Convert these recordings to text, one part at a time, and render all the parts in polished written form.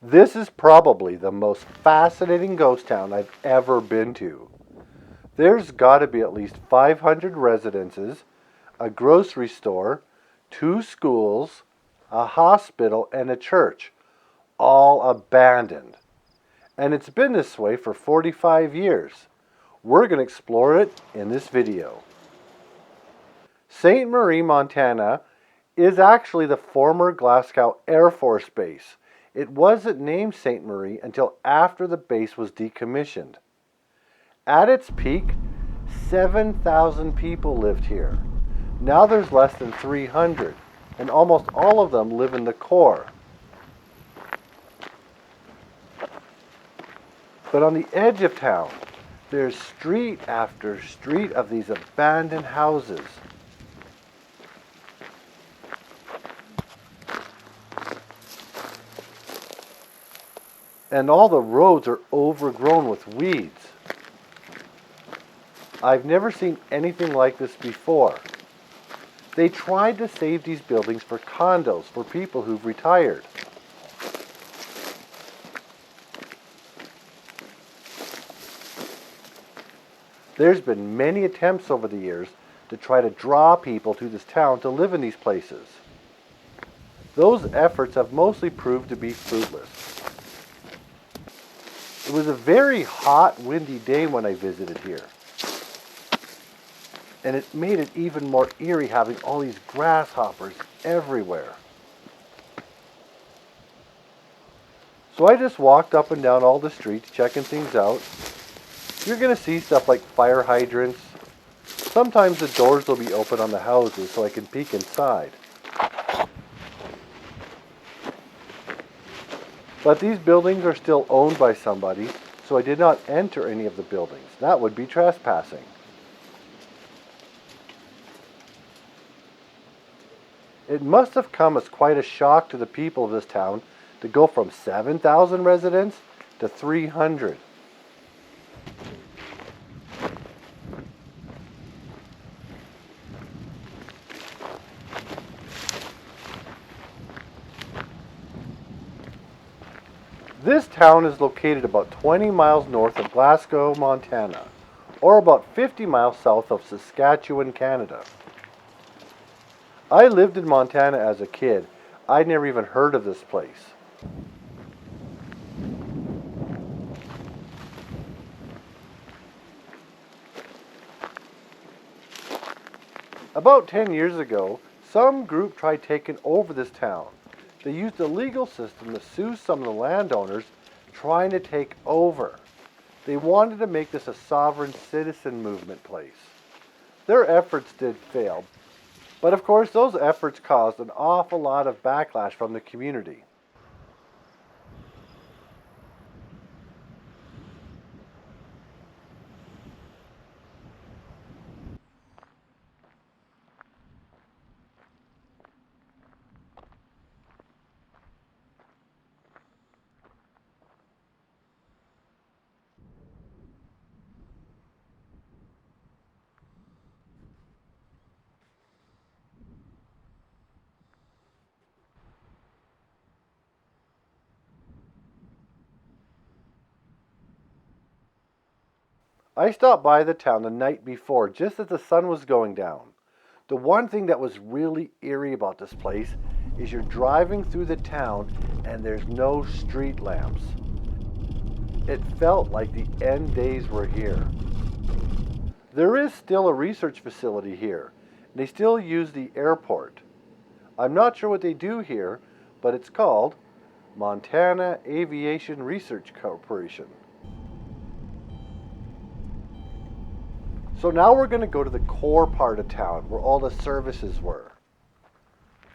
This is probably the most fascinating ghost town I've ever been to. There's got to be at least 500 residences, a grocery store, two schools, a hospital, and a church, all abandoned. And it's been this way for 45 years. We're going to explore it in this video. St. Marie, Montana is actually the former Glasgow Air Force Base. It wasn't named St. Marie until after the base was decommissioned. At its peak, 7,000 people lived here. Now there's less than 300, and almost all of them live in the core. But on the edge of town, there's street after street of these abandoned houses. And all the roads are overgrown with weeds. I've never seen anything like this before. They tried to save these buildings for condos for people who've retired. There's been many attempts over the years to try to draw people to this town to live in these places. Those efforts have mostly proved to be fruitless. It was a very hot, windy day when I visited here. And it made it even more eerie having all these grasshoppers everywhere. So I just walked up and down all the streets checking things out. You're going to see stuff like fire hydrants. Sometimes the doors will be open on the houses so I can peek inside. But these buildings are still owned by somebody, so I did not enter any of the buildings. That would be trespassing. It must have come as quite a shock to the people of this town to go from 7,000 residents to 300. This town is located about 20 miles north of Glasgow, Montana, or about 50 miles south of Saskatchewan, Canada. I lived in Montana as a kid. I'd never even heard of this place. About 10 years ago, some group tried taking over this town. They used the legal system to sue some of the landowners trying to take over. They wanted to make this a sovereign citizen movement place. Their efforts did fail, but of course those efforts caused an awful lot of backlash from the community. I stopped by the town the night before, just as the sun was going down. The one thing that was really eerie about this place is you're driving through the town and there's no street lamps. It felt like the end days were here. There is still a research facility here, and they still use the airport. I'm not sure what they do here, but it's called Montana Aviation Research Corporation. So now we're going to go to the core part of town where all the services were.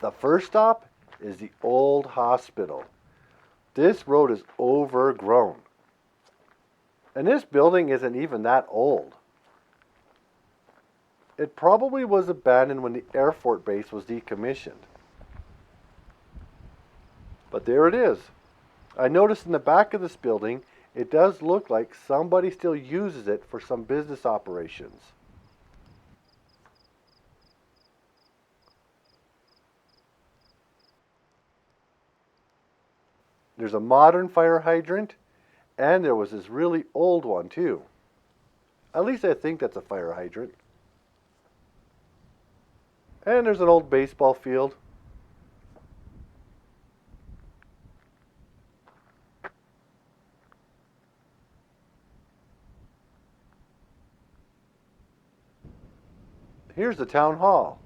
The first stop is the old hospital. This road is overgrown. And this building isn't even that old. It probably was abandoned when the Air Force Base was decommissioned. But there it is. I noticed in the back of this building, it does look like somebody still uses it for some business operations. There's a modern fire hydrant, and there was this really old one too. At least I think that's a fire hydrant. And there's an old baseball field. Here's the town hall.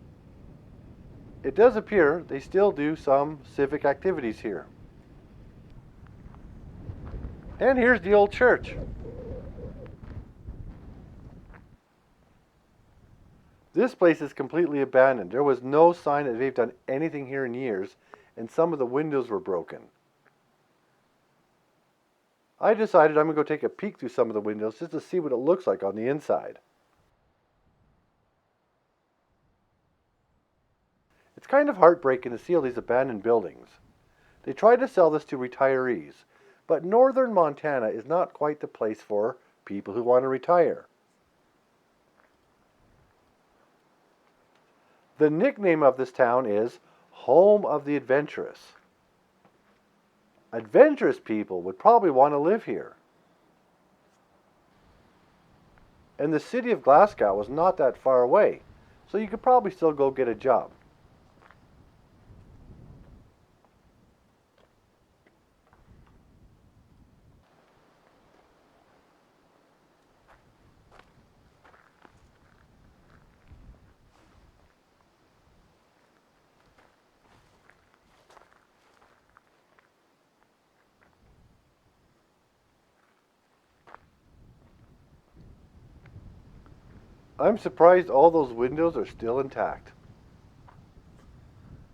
It does appear they still do some civic activities here. And here's the old church. This place is completely abandoned. There was no sign that they've done anything here in years, and some of the windows were broken. I decided I'm going to go take a peek through some of the windows just to see what it looks like on the inside. It's kind of heartbreaking to see all these abandoned buildings. They tried to sell this to retirees, but northern Montana is not quite the place for people who want to retire. The nickname of this town is Home of the Adventurous. Adventurous people would probably want to live here. And the city of Glasgow was not that far away, so you could probably still go get a job. I'm surprised all those windows are still intact.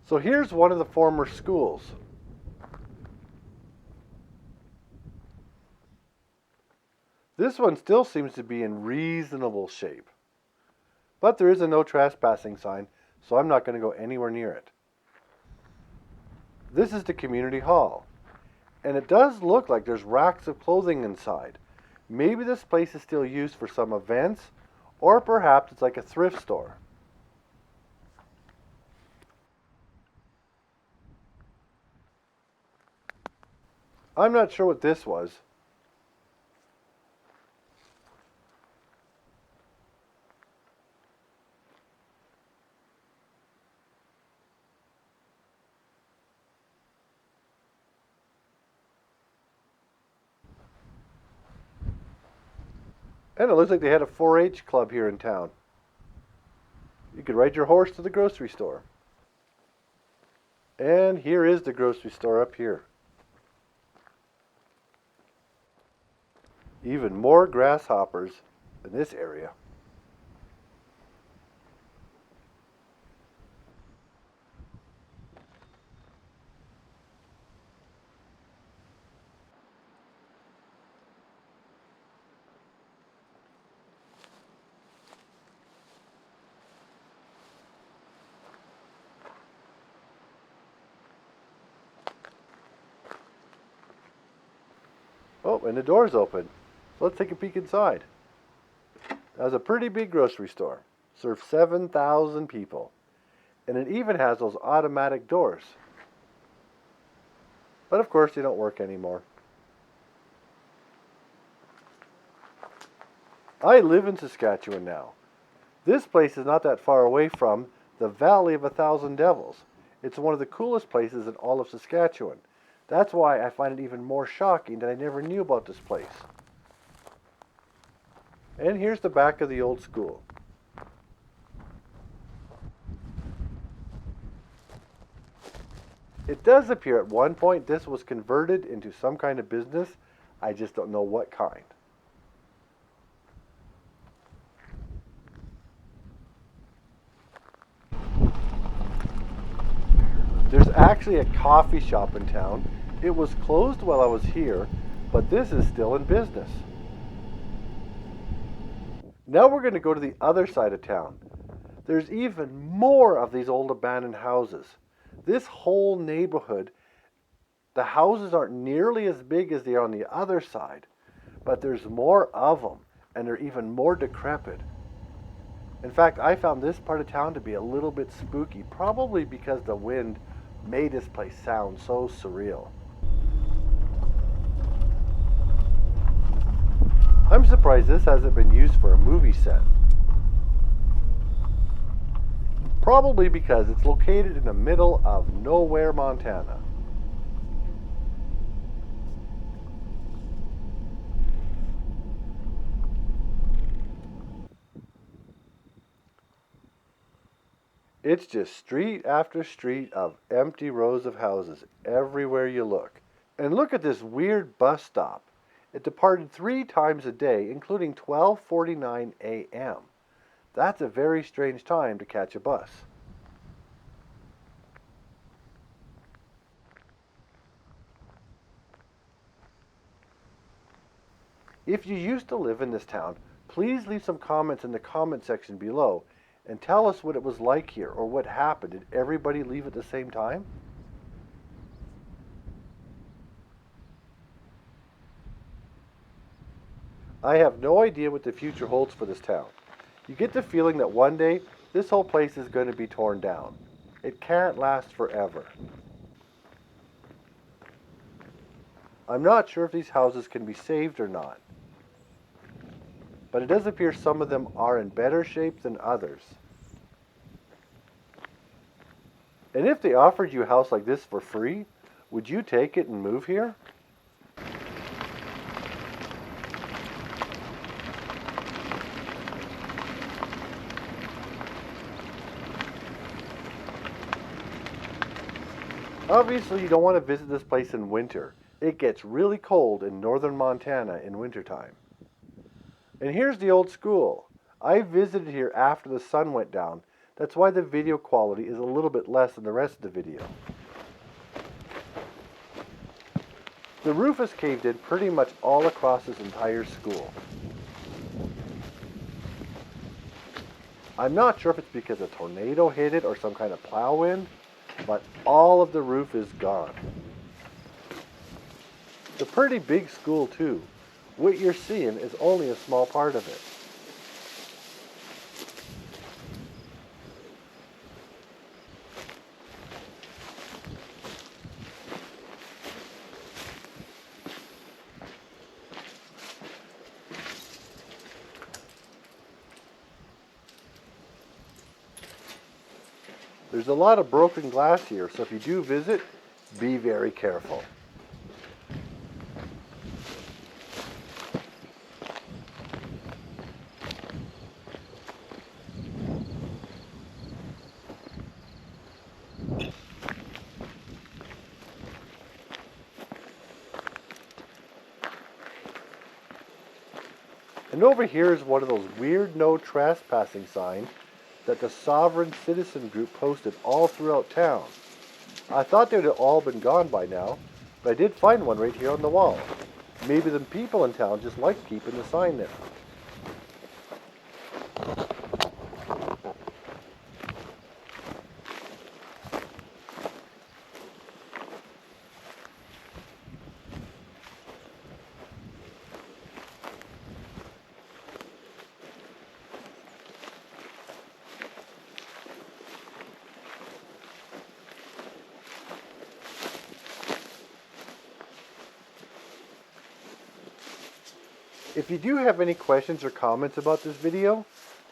So here's one of the former schools. This one still seems to be in reasonable shape. But there is a no trespassing sign, so I'm not going to go anywhere near it. This is the community hall. And it does look like there's racks of clothing inside. Maybe this place is still used for some events, or perhaps it's like a thrift store. I'm not sure what this was. And it looks like they had a 4-H club here in town. You could ride your horse to the grocery store. And here is the grocery store up here. Even more grasshoppers in this area. Oh, and the door's open. So let's take a peek inside. That was a pretty big grocery store. Served 7,000 people. And it even has those automatic doors. But of course they don't work anymore. I live in Saskatchewan now. This place is not that far away from the Valley of a Thousand Devils. It's one of the coolest places in all of Saskatchewan. That's why I find it even more shocking that I never knew about this place. And here's the back of the old school. It does appear at one point this was converted into some kind of business. I just don't know what kind. There's actually a coffee shop in town. It was closed while I was here, but this is still in business. Now we're going to go to the other side of town. There's even more of these old abandoned houses. This whole neighborhood, the houses aren't nearly as big as they are on the other side, but there's more of them, and they're even more decrepit. In fact, I found this part of town to be a little bit spooky, probably because the wind made this place sound so surreal. I'm surprised this hasn't been used for a movie set. Probably because it's located in the middle of nowhere, Montana. It's just street after street of empty rows of houses everywhere you look. And look at this weird bus stop. It departed 3 times a day, including 12:49 a.m. That's a very strange time to catch a bus. If you used to live in this town, please leave some comments in the comment section below and tell us what it was like here or what happened. Did everybody leave at the same time? I have no idea what the future holds for this town. You get the feeling that one day this whole place is going to be torn down. It can't last forever. I'm not sure if these houses can be saved or not, but it does appear some of them are in better shape than others. And if they offered you a house like this for free, would you take it and move here? Obviously, you don't want to visit this place in winter. It gets really cold in northern Montana in wintertime. And here's the old school. I visited here after the sun went down. That's why the video quality is a little bit less than the rest of the video. The roof has caved in pretty much all across this entire school. I'm not sure if it's because a tornado hit it or some kind of plow wind, but all of the roof is gone. It's a pretty big school too. What you're seeing is only a small part of it. There's a lot of broken glass here, so if you do visit, be very careful. And over here is one of those weird no trespassing signs that the Sovereign Citizen group posted all throughout town. I thought they'd have all been gone by now, but I did find one right here on the wall. Maybe the people in town just like keeping the sign there. If you do have any questions or comments about this video,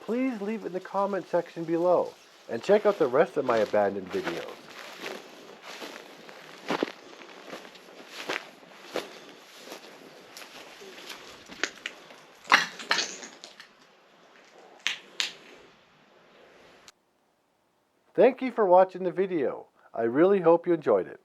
please leave it in the comment section below, and check out the rest of my abandoned videos. Thank you for watching the video. I really hope you enjoyed it.